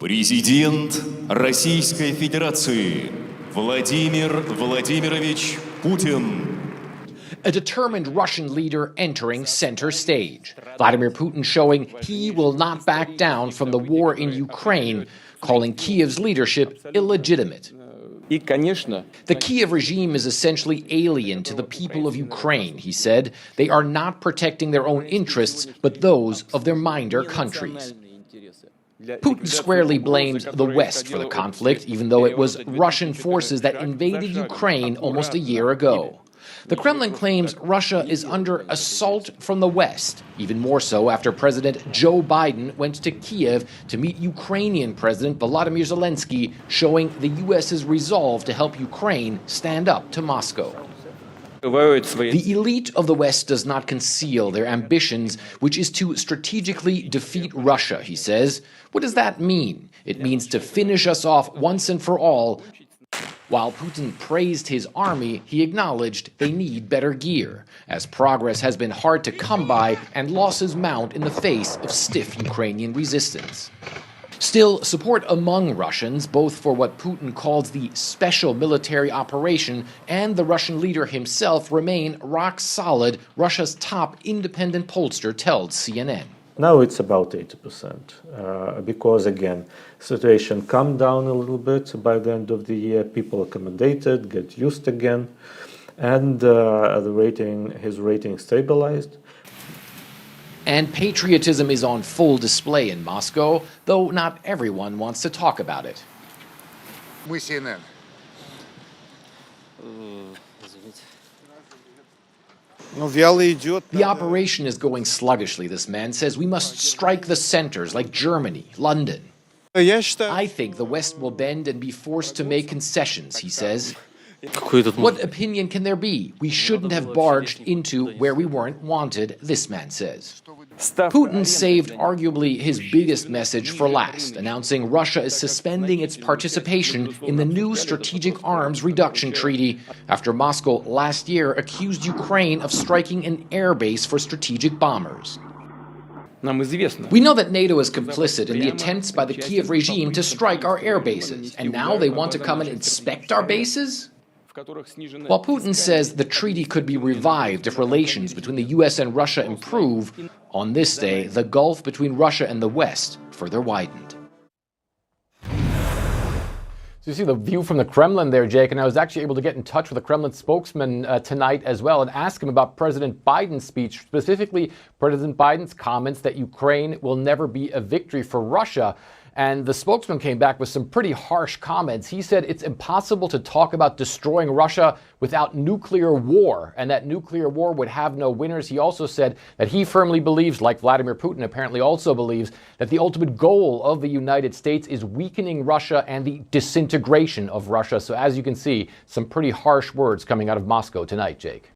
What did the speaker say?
Президент Российской Федерации Владимир Владимирович Putin. A determined Russian leader entering center stage. Vladimir Putin showing he will not back down from the war in Ukraine, calling Kiev's leadership illegitimate. The Kiev regime is essentially alien to the people of Ukraine, he said. They are not protecting their own interests, but those of their minder countries. Putin squarely blames the West for the conflict, even though it was Russian forces that invaded Ukraine almost a year ago. The Kremlin claims Russia is under assault from the West, even more so after President Joe Biden went to Kiev to meet Ukrainian President Vladimir Zelensky, showing the U.S.'s resolve to help Ukraine stand up to Moscow. The elite of the West does not conceal their ambitions, which is to strategically defeat Russia, he says. What does that mean? It means to finish us off once and for all. While Putin praised his army, he acknowledged they need better gear, as progress has been hard to come by and losses mount in the face of stiff Ukrainian resistance. Still, support among Russians, both for what Putin calls the special military operation and the Russian leader himself, remain rock solid, Russia's top independent pollster tells CNN. Now it's about 80%, because again, situation calmed down a little bit by the end of the year. People accommodated, get used again, and his rating stabilized. And patriotism is on full display in Moscow, though not everyone wants to talk about it. Мы CNN. The operation is going sluggishly, this man says. We must strike the centers like Germany, London. I think the West will bend and be forced to make concessions, he says. What opinion can there be? We shouldn't have barged into where we weren't wanted, this man says. Putin saved arguably his biggest message for last, announcing Russia is suspending its participation in the new Strategic Arms Reduction Treaty after Moscow last year accused Ukraine of striking an airbase for strategic bombers. We know that NATO is complicit in the attempts by the Kiev regime to strike our air bases, and now they want to come and inspect our bases? While Putin says the treaty could be revived if relations between the U.S. and Russia improve, on this day, the gulf between Russia and the West further widened. So you see the view from the Kremlin there, Jake, and I was actually able to get in touch with the Kremlin spokesman tonight as well and ask him about President Biden's speech, specifically President Biden's comments that Ukraine will never be a victory for Russia. And the spokesman came back with some pretty harsh comments. He said it's impossible to talk about destroying Russia without nuclear war, and that nuclear war would have no winners. He also said that he firmly believes, like Vladimir Putin apparently also believes, that the ultimate goal of the United States is weakening Russia and the disintegration of Russia. So as you can see, some pretty harsh words coming out of Moscow tonight, Jake.